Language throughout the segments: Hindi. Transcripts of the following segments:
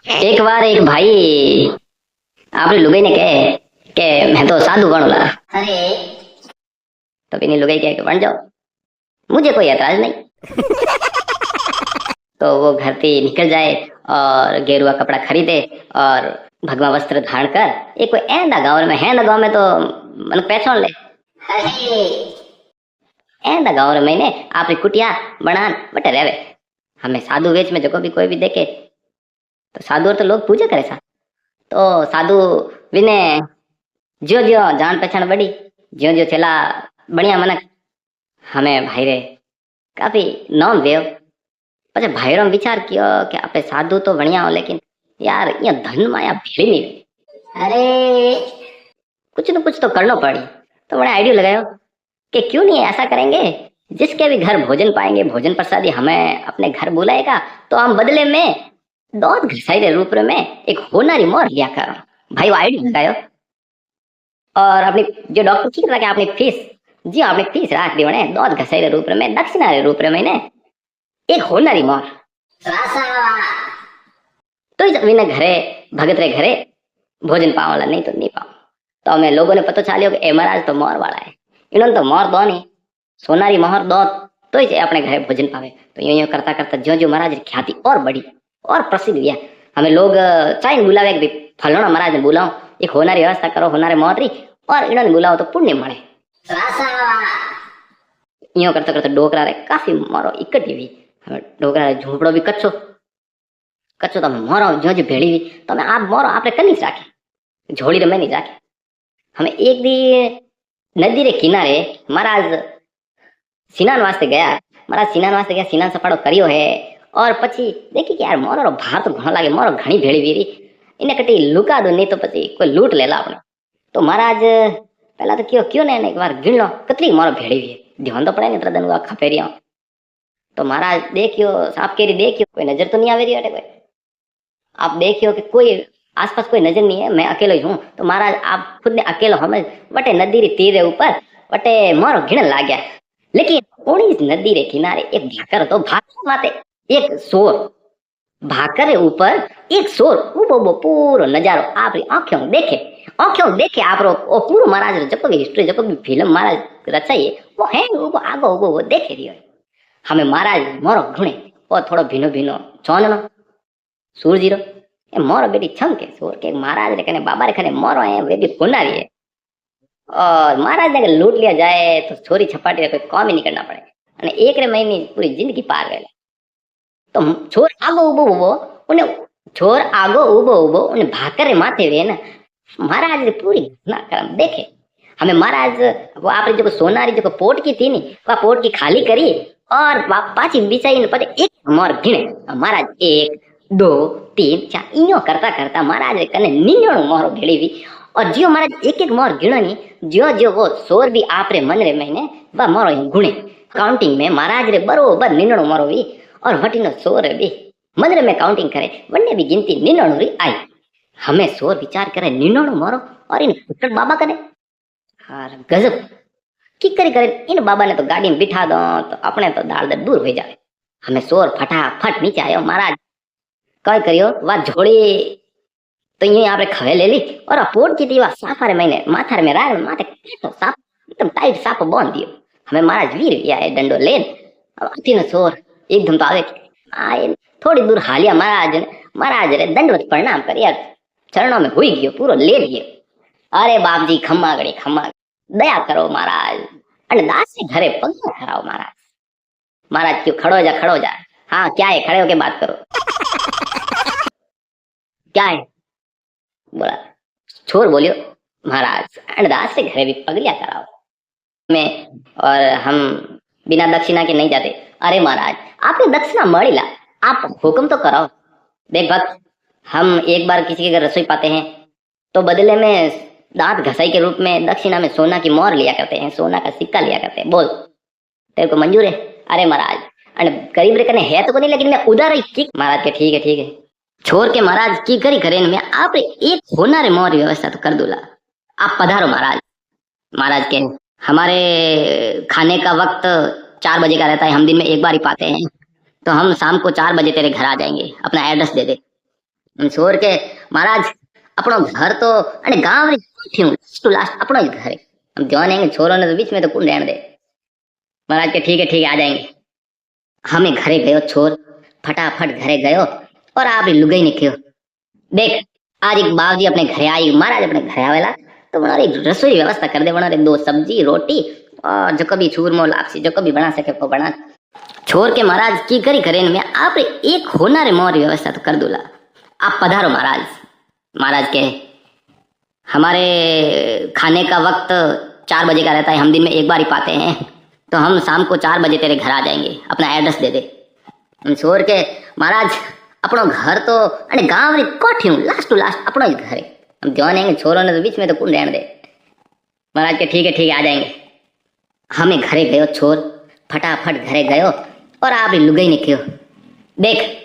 एक बार एक भाई आपने लुगाई ने कहे कि मैं तो साधु बनूंगा। अरे तो इन्हीं लुगाई कहे कि बन जाओ, मुझे कोई ऐतराज नहीं। तो वो घर से निकल जाए और गेरुआ कपड़ा खरीदे और भगवा वस्त्र धारण कर एक कोई ऐंदा गांव में है ना, गांव में तो मन पहचान ले। अरे ऐंदा गांव में मैंने आपकी कुटिया बनान बटे रहवे। हमें साधु वेश में जो भी कोई भी देखे तो साधु और तो लोग पूजा करे सा। तो साधु विने ज्यो ज्यो जान पहचान बड़ी, ज्यो ज्यो चला बढ़िया मनक हमें भाई रे काफी नाम देव। પછી ભાઈરો વિચાર કયો કે આપણે સાધુ તો ભણ્યા હો, लेकिन यार ये धन माया भीड़ी नहीं रही। अरे कुछ न कुछ तो करना पड़ी। तो मैंने आइडिया लगाया कि क्यों नहीं ऐसा करेंगे, जिसके भी घर भोजन पाएंगे, भोजन प्रसादी हमें अपने घर बुलाएगा तो हम बदले में दूध घसाई के रूप में एक होनारी मोर लिया कर। भाई वो आइडिया लगायो और अपनी जो डॉक्टर ठीक रहा कि अपनी फीस, जी अपनी फीस राख दी मैंने दूध घसाई के रूप में, दक्षिणा के रूप में मैंने एक होनारी मोर। तो विने घरे भगत रे घरे भोजन पावला, नहीं तो नहीं पाओ। तो हमें लोगों ने पता चालियो कि ए महाराज तो मोर वाला है, इन्होंने तो मोर दो नहीं सोनारी मोहर दो तो ही अपने घरे भोजन पावे। तो यूं यूं करता करता ज्यो ज्यो महाराज की ख्याति और बढ़ी और प्रसिद्ध हुआ। हमें लोग चाहे बुलावे कि फलाना महाराज ने बुलाओ, एक होनारी व्यवस्था करो होनारे मोहरी, और इन्होंने बुलाओ तो पुण्य મળે। यूं करता करता डोकरा रे काफी मोरो इकट्ठी हुई। हमें डोकरा रे झूंपड़ो भी कच्चो कच्चो तो मोरो जो जो भेड़ी हुई तो हमें आप मोरो आपने कल नहीं राखे, झोली रे में नहीं राखे। हमें एक दी नदी रे किनारे महाराज स्नान वास्ते गया। महाराज स्नान वास्ते गया, स्नान सफाड़ो करियो है और पछी देखी कि यार मोरो रो भार तो घणो लागे, मोरो घणी भेड़ी वीरी, इने कटी लुका दो नहीं तो पछी कोई लूट लेला आपने। तो महाराज पहला तो क्यों ने एक बार गिन लो कतरी मोरो भेड़ी हुई, ध्यान तो पड़े नहीं तरह दिन खपेरिया। तो महाराज देखियो सांप केरी देखियो कोई नजर तो नहीं आवे रही है कोई। आप देखियो कि कोई आसपास कोई नजर नहीं है, मैं अकेलो ही हूँ। तो महाराज आप खुद ने अकेलो हमें वटे नदी रे तीर ऊपर वटे मोरो घिन लाग गया। लेकिन उन्हीं नदी रे किनारे एक भाकर तो भाकर माते एक सोर, भाकर रे ऊपर एक सोर उबो बो पूरो नजारो आपरी आंखों देखे आप रो ओ पूरो महाराज रो जब भी हिस्ट्री जब भी फिल्म महाराज रचाई वो है उबो आगो उबो वो देखे रियो। हमें महाराज मोरो घुणे और थोड़ो भीनो भीनो चौननो सूरजीरो ए मोरो बेटी छम के सोर के महाराज रे कने बाबा रे कने मोरो है वे भी पुनारी है, और महाराज ने लूट लिया जाए तो छोरी छपाटी कोई काम ही नहीं करना पड़े અને एक रे महीने पूरी जिंदगी पार गए। तो छोर आगो उबो उबो उन्हें भाकर रे माथे वे ना महाराज रे पूरी घटना कर्म देखे। हमें महाराज वो आपने जो सोनारी जो पोट की थी नी वो पोट की खाली करी और पाची बिछाई पते एक मोर गिने। महाराज 1 2 3 4 इयो करता करता महाराज रे कने 99 मोरो भेड़ी हुई। और जियो महाराज एक एक मोर गिनो नी ज्यो ज्यो वो सोर भी आप रे मन रे महीने वह मोरो गुणे काउंटिंग में महाराज रे बरोबर 99 मोरो हुई। और वटीनो सोर भी मन रे में काउंटिंग करे वन्ने भी गिनती 99 री आई। हमें सोर विचार करे 99 मोरो और इन फुटड़ बाबा करे और गजब की करे इन बाबा ने तो गाड़ी में बिठा दो तो अपने तो दाल दर दूर हो जाए। हमें सोर फटाफट नीचे आयो। महाराज कई करियो वा झोड़ी तो ये आपने खवे ले ली और पोट की दीवा साफारे महीने माथार में राग माथे साफ एकदम टाइट साफ बांध दियो। हमें महाराज वीर गया है डंडो लेन। अब आती न सोर एकदम तो आए थोड़ी दूर हालिया महाराज रे दंडवत प्रणाम कर यार चरणों में हुई गयो पूरो ले लियो। अरे बाप जी खम्मा गड़ी खम्मा दया करो महाराज, अने दास से घरे पग खराओ महाराज। महाराज क्यों खड़ो जा हाँ क्या है खड़े होके बात करो क्या है बोला। छोर बोलियो महाराज अंडदास से घरे भी पगलिया कराओ मैं और हम बिना दक्षिणा के नहीं जाते। अरे महाराज आपने दक्षिणा मड़ीला आप हुक्म तो कराओ। देख भक्त हम एक बार किसी के घर रसोई पाते हैं तो बदले में दांत घसाई के रूप में दक्षिणा में सोना की मोहर लिया करते हैं, सोना का सिक्का लिया करते हैं। बोल तेरे को मंजूर है? अरे महाराज गरीब रे कने है तो नहीं लेकिन मैं उधर ही ठीक। महाराज के ठीक है छोर के महाराज की करी करें में आप एक होना रे मोहर व्यवस्था तो कर दूला। आप पधारो महाराज। महाराज के हमारे खाने का वक्त 4 बजे का रहता है, हम दिन में एक बार ही पाते हैं, तो हम शाम को 4 बजे तेरे घर आ जाएंगे, अपना एड्रेस दे दे। छोर के महाराज अपनो घर तो अने गांव री कोठी लास्ट टू लास्ट अपनो ही घर है। हम ध्यान आएंगे छोरों ने तो बीच में तो कौन रहने दे। महाराज के ठीक है आ जाएंगे। हमें घरे गयो छोर, फटाफट घरे गयो और आप लुगाई ने कहो देख आज एक बाबूजी अपने घरे आई, महाराज अपने घरे आवेला तो बनारे रसोई व्यवस्था कर दे, बनारे 2 सब्जी रोटी और जो कभी चूरमो लापसी जो कभी बना सके वो बना। छोर के महाराज की करी करे मैं आप एक होनारे मोर व्यवस्था तो कर दूला। आप पधारो महाराज। महाराज के हमारे खाने का वक्त 4 बजे का रहता है, हम दिन में एक बार ही पाते हैं, तो हम शाम को 4 बजे तेरे घर आ जाएंगे, अपना एड्रेस दे दे। छोर के महाराज अपनो घर तो अने गांव री कोठी लास्ट टू लास्ट अपनो ही घर है। हम ध्यान आएंगे छोरों ने तो बीच में तो कौन रहने दे। महाराज के ठीक है आ जाएंगे। हमें घरे गयो छोर, फटाफट घरे गयो और आप लुगाई ने कहो देख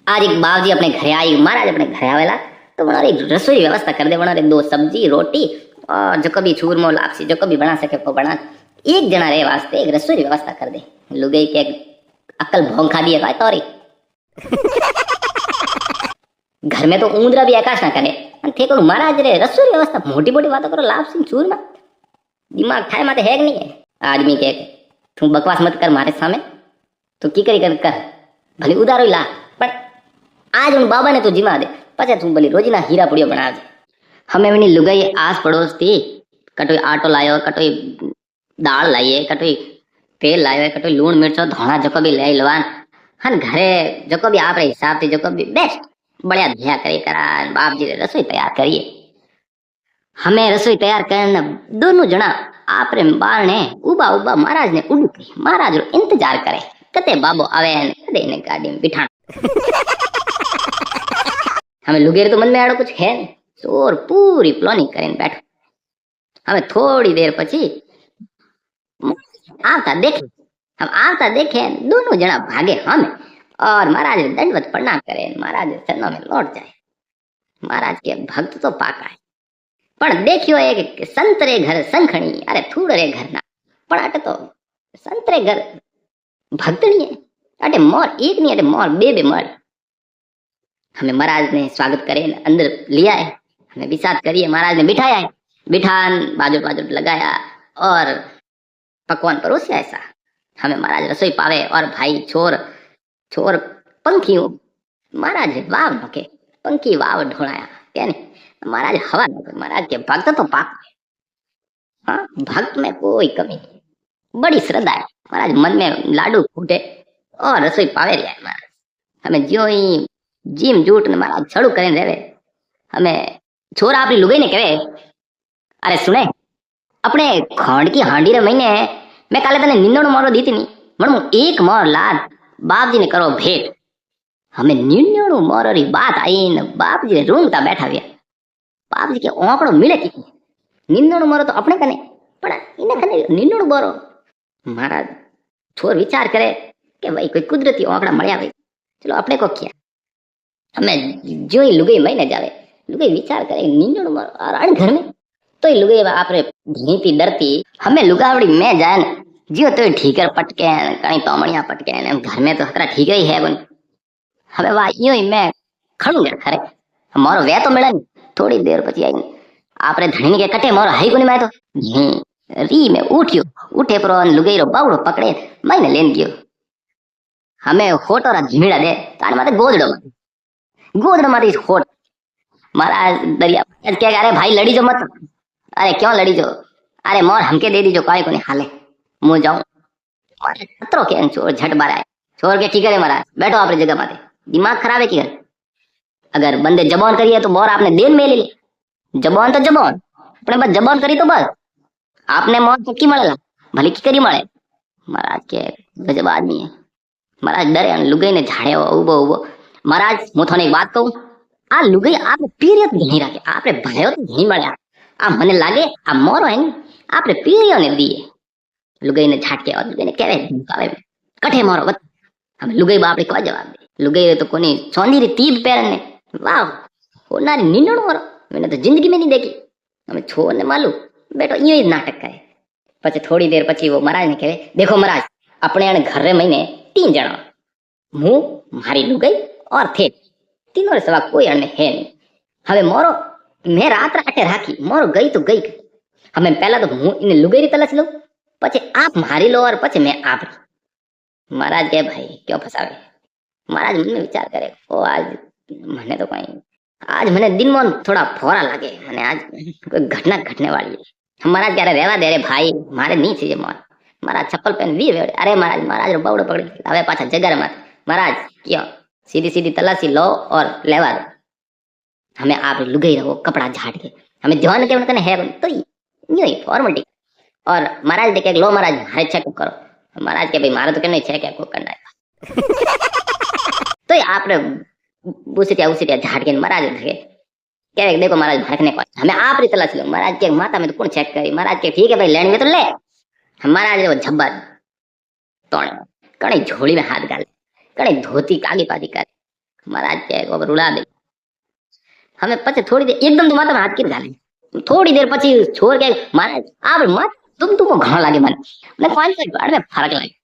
आज एक बाबूजी अपने घरे आई, महाराज अपने घरे आवेला तो बनारे रसोई व्यवस्था कर दे, बनारे 2 सब्जी रोटी और जो कभी चूरमो लापसी जो कभी बना सके वो बना। एक जना रे वास्ते एक रसोई व्यवस्था कर दे। लुगाई के अक्ल भोंग खा दिया तोरी घर में तो ऊंदरा भी आकाश ना करे थे करो महाराज रे रसोई व्यवस्था मोटी मोटी बातों करो लापसी चूरमा दिमाग ठाए माते है नहीं है। आदमी के तू बकवास मत कर मारे सामने तो की करी कर भले उधारो ला पर आज उन बाबा ने तो जिमा दे पचे तू भली रोजीना हीरा पुड़ियो बना दे। हमें वनी लुगाई आस पड़ोस थी कटोई आटो लायो, कटोई दाल लाइए, कटोई तेल लायो, कटोई लूण मिर्चो धोना जो कभी ले लवान हन घरे जो कभी आप हिसाब से जो कभी बेस्ट बढ़िया ध्या करे करा बाप जी रसोई तैयार करिए। हमें रसोई तैयार करना दोनों जना आप बार ने उबा उबा महाराज ने उड़ गई। महाराज रो इंतजार करे कते बाबो आवे कदे ने गाड़ी में बिठा हमें लुगेर तो मन में आड़ो कुछ है और पूरी प्लानिंग करें बैठो। हमें थोड़ी देर पची आवता देखे दोनों जना भागे हम और महाराज दंडवत प्रणाम करे, महाराज चरणों में लौट जाए। महाराज के भक्त तो पाका है पण देखियो एक संतरे घर संखणी अरे थूड़रे घर ना पण अटे तो संतरे घर भक्तनी है अटे मोर एक नहीं अटे मोर बे मोर। हमें महाराज ने स्वागत करे अंदर लिया है, हमें विसात करिए, महाराज ने बिठाया है, बिठान बाजू बाजू लगाया और पकवान परोसिया ऐसा। हमें महाराज रसोई पावे और भाई छोर छोर पंखियों महाराज वाव नके पंखी वाव ढोलाया क्या नहीं महाराज हवा न महाराज के भक्त तो पाक। हाँ भक्त में कोई कमी नहीं, बड़ी श्रद्धा है। महाराज मन में लाडू फूटे और रसोई पावे रहा है। महाराज हमें ज्यो ही जिम जूट ने महाराज छड़ू करें रहे। हमें छोरा अपनी लुगाई ने कहे अरे सुने अपने खोंड की हांडी रे महीने मैं काले तने निन्नों मोरो दी थी नहीं मनु एक मोर लाद बाप जी ने करो भेंट। हमें निन्नों मोरो री बात आई न बाप जी ने रूंगता बैठा हुआ। बाप जी के ओंकड़ो मिले की निन्नों मोरो तो अपने कने पड़ा इन्हें कने निन्नों बोरो। महाराज छोर विचार करे कि भाई कोई कुदरती ओंकड़ा मळ्या भाई चलो अपने को किया। हमें जो ही लुगाई महीने जावे लुगाई विचार करे निन्नों मोरो और अण घर में तो ही लुगाई आपरे भीती डरती हमें लुगावड़ी में जाए जियो तो ठीकर पटके कहीं तोमणिया पटके घर में तो हतरा ठीक ही है बन। हमें वाह यूं ही मैं खड़ूंगे खरे मोरो वे तो मिला नहीं। थोड़ी देर पची आई आपरे धणी के कटे मोरो हाई कोनी मैं तो री में उठियो उठे पर लुगाई रो बावड़ो पकड़े मैंने लेन गयो। हमें होटो रा झीड़ा दे ताने माथे गोदड़ो माथे होट। महाराज दरिया क्या अरे भाई लड़ी जो मत अरे क्यों लड़ी जो अरे मोर हमके दे दी जो कोई कोनी हाले मुँह जाऊं खतरो के चोर झट बार आए छोड़ के ठीक है महाराज बैठो आपने जगह माथे दिमाग खराब है कि अगर बंदे जबान करिए तो बोर आपने देन में ले ली जबान तो जबान अपने बस जबान करी तो बस आपने मौत चक्की मड़ेला भले की करी मड़े। महाराज के गजब आदमी है। महाराज डरे लुगाई ने झाड़े उबो उबो। महाराज मु थोने एक बात कहूं आ लुगाई आपने पीरियत नहीं रखे आपने भयो तो नहीं मळ्या आ मने लागे आ मोरो है नी आपने पीरियो ने दिए। लुगाई ने झाटके और लुगाई ने कहे धमकावे कठे मोरो बत हम लुगाई बापड़े को जवाब दे लुगाई तो कोनी चौंदी री तीब पैरन ने वाह होनारी निन्नों मोरो मैंने तो जिंदगी में नहीं देखी। हमें छोड़ने मालूम बेटो यो ही नाटक करे। पछे थोड़ी देर पची वो महाराज ने कहे देखो महाराज अपने घर रे महीने 3 जना मुंह मारी लुगाई और थे तीनों रे सवा कोई अण में है नहीं। हमें मोरो मैं रात राटे राखी मोरो गई तो गई। हमें पहला तो हूँ इन लुगेरी तलाश लो, पछे आप मारी लो और पछे मैं आप। महाराज के भाई क्यों फसावे। महाराज मन में विचार करे ओ आज मने तो कहीं आज मने दिन में थोड़ा फोरा लगे, मने आज कोई घटना घटने वाली है। महाराज कह रहे रेवा दे रे भाई मारे नहीं चाहिए मोर। महाराज चप्पल पहन वी वेड़े अरे महाराज महाराज रो बावड़ो पकड़ी हवे पाछा जगर मत। महाराज क्यों सीधी सीधी तलाशी लो और लेवा दो। हमें आप लुगाई रहो कपड़ा झाड़ के हमें ध्यान के उनकने है तो ये फॉर्मेलिटी। और महाराज देखे लो महाराज हाय चेक करो। महाराज के भाई मारे तो नहीं चेक को करना है तो आपने बुसिटिया उसिटिया झाड़ के महाराज देखे कह देखो महाराज भागने को हमें आप री तलाश लो। महाराज के माथा में तो कौन चेक करी। महाराज के ठीक है भाई लेने में तो ले। महाराज वो झब्बा तोड़े कणी झोली में हाथ डाले कणी धोती काली पादी करे। महाराज के वो रुला दे। हमें पचे थोड़ी देर एकदम तो माथा में हाथ गिर डाले थोड़ी देर पची छोड़ के महाराज आप मत तुमको घणो लागे મને 5 बार में फर्क लागे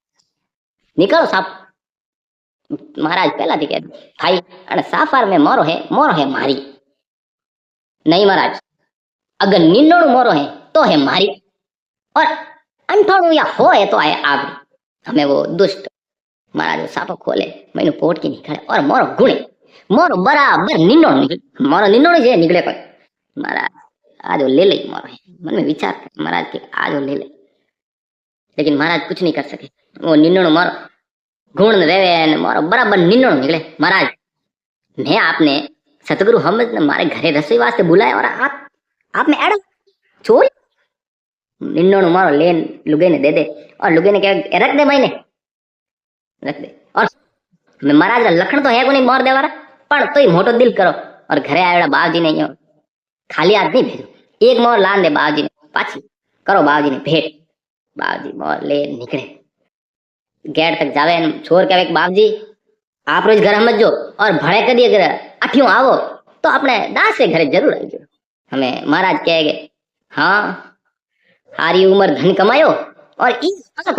निकलो साफ। महाराज पहला थी कहते भाई अरे साफार में मोरो है मारी नहीं महाराज अगर 99 मोरो है तो है मारी और 98 या हो है तो आए आप। हमें वो दुष्ट महाराज वो साफो खोले मैंने पोट की निकले और मोरो गुणे मोरो बराबर 99 निकले मोरो 99 जे निकले कोई। महाराज आज वो ले ले मोरो है मन में विचार कर महाराज के आज वो ले ले लेकिन महाराज कुछ नहीं कर सके। वो 99 मोरो गुण रेवे मोरो बराबर 99 निकले। महाराज मैं आपने सतगुरु हम ने मारे घरे रसोई वास्ते बुलाया और आप में एडो छोड़ 99 मोरो ले लुगे ने दे दे और लुगे ने कह रख दे महीने रख दे। और महाराज का लखन तो है को नहीं मोर दे वाला पर तो ही मोटो दिल करो और घरे आयोड़ा बावजी नहीं हो खाली हाथ नहीं भेजो एक मोर लान दे बावजी ने पाछी करो बावजी ने भेंट। बावजी मोर ले निकले गेट तक जावे छोर के बाबजी आप रोज घर मत जो और भड़े कर दिए अगर अठियों आवो तो अपने दास के घरे जरूर आई। हमें महाराज कहेगे हाँ हारी उम्र धन कमायो और इस तुम्हें